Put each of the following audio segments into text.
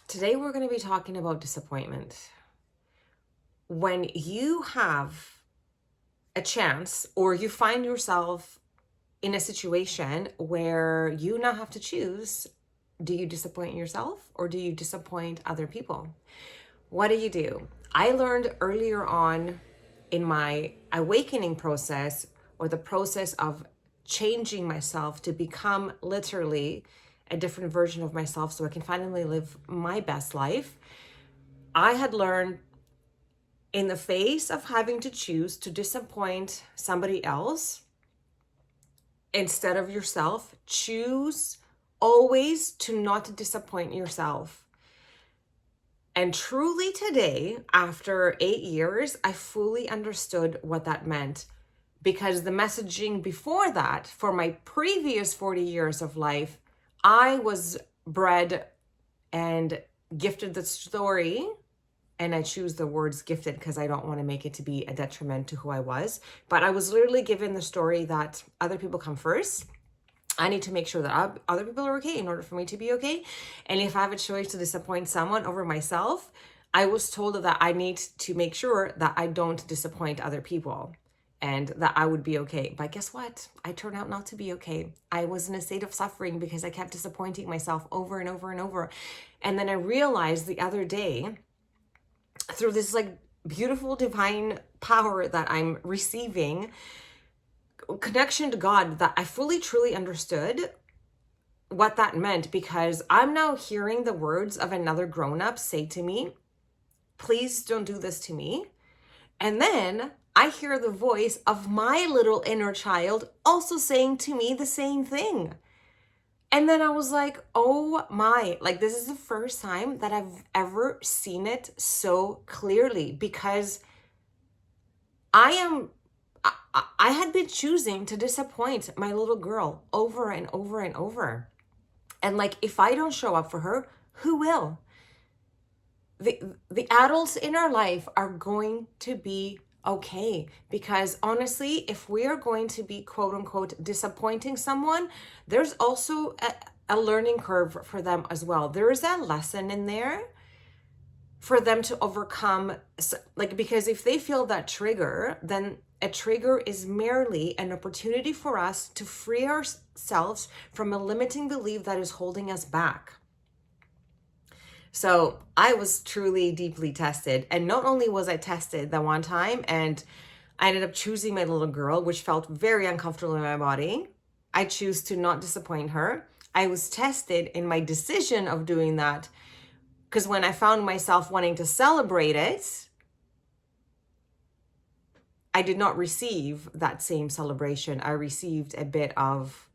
Today we're going to be talking about disappointment. When you have a chance or you find yourself in a situation where you now have to choose, do you disappoint yourself or do you disappoint other people? What do? I learned earlier on in my awakening process or the process of changing myself to become literally a different version of myself so I can finally live my best life. I had learned in the face of having to choose to disappoint somebody else instead of yourself, choose always to not disappoint yourself. And truly today, after 8 years, I fully understood what that meant, because the messaging before that, for my previous 40 years of life, I was bred and gifted the story, and I choose the words gifted because I don't want to make it to be a detriment to who I was. But I was literally given the story that other people come first. I need to make sure that other people are okay in order for me to be okay. And if I have a choice to disappoint someone over myself, I was told that I need to make sure that I don't disappoint other people and that I would be okay. But guess what? I turned out not to be okay. I was in a state of suffering because I kept disappointing myself over and over and over. And then I realized the other day, through this like beautiful divine power that I'm receiving, connection to God, that I fully truly understood what that meant, because I'm now hearing the words of another grown-up say to me, please don't do this to me. And then I hear the voice of my little inner child also saying to me the same thing. And then I was like, oh my, like this is the first time that I've ever seen it so clearly, because I had been choosing to disappoint my little girl over and over and over. And like, if I don't show up for her, who will? The adults in our life are going to be okay, because honestly, if we are going to be quote unquote disappointing someone, there's also a learning curve for them as well. There is a lesson in there for them to overcome, like, because if they feel that trigger, then a trigger is merely an opportunity for us to free ourselves from a limiting belief that is holding us back. So I was truly deeply tested. And not only was I tested that one time and I ended up choosing my little girl, which felt very uncomfortable in my body, I choose to not disappoint her. I was tested in my decision of doing that, because when I found myself wanting to celebrate it, I did not receive that same celebration. I received a bit of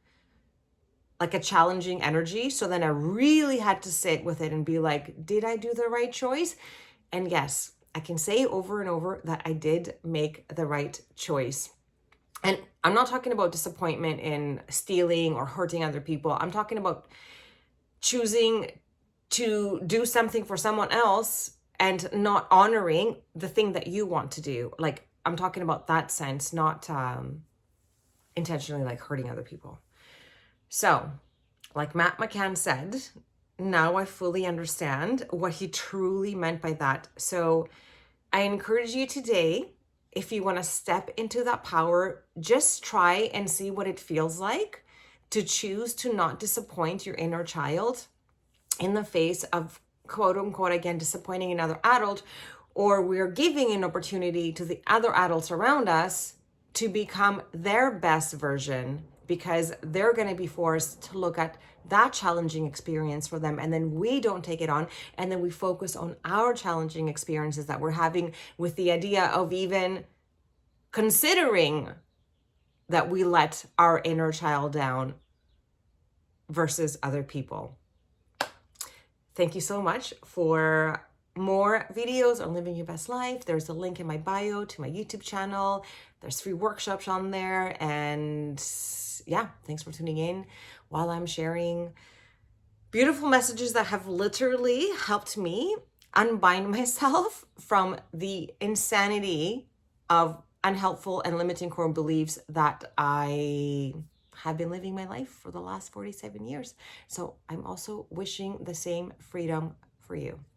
like a challenging energy. So then I really had to sit with it and be like, did I do the right choice? And yes, I can say over and over that I did make the right choice. And I'm not talking about disappointment in stealing or hurting other people. I'm talking about choosing to do something for someone else and not honoring the thing that you want to do. Like, I'm talking about that sense, not intentionally like hurting other people. So, like Matt McCann said, now I fully understand what he truly meant by that. So I encourage you today, if you want to step into that power, just try and see what it feels like to choose to not disappoint your inner child in the face of quote unquote, again, disappointing another adult, or we're giving an opportunity to the other adults around us to become their best version, because they're going to be forced to look at that challenging experience for them, and then we don't take it on, and then we focus on our challenging experiences that we're having, with the idea of even considering that we let our inner child down versus other people. Thank you so much. For more videos on living your best life, there's a link in my bio to my YouTube channel. There's free workshops on there. And yeah, thanks for tuning in while I'm sharing beautiful messages that have literally helped me unbind myself from the insanity of unhelpful and limiting core beliefs that I have been living my life for the last 47 years. So I'm also wishing the same freedom for you.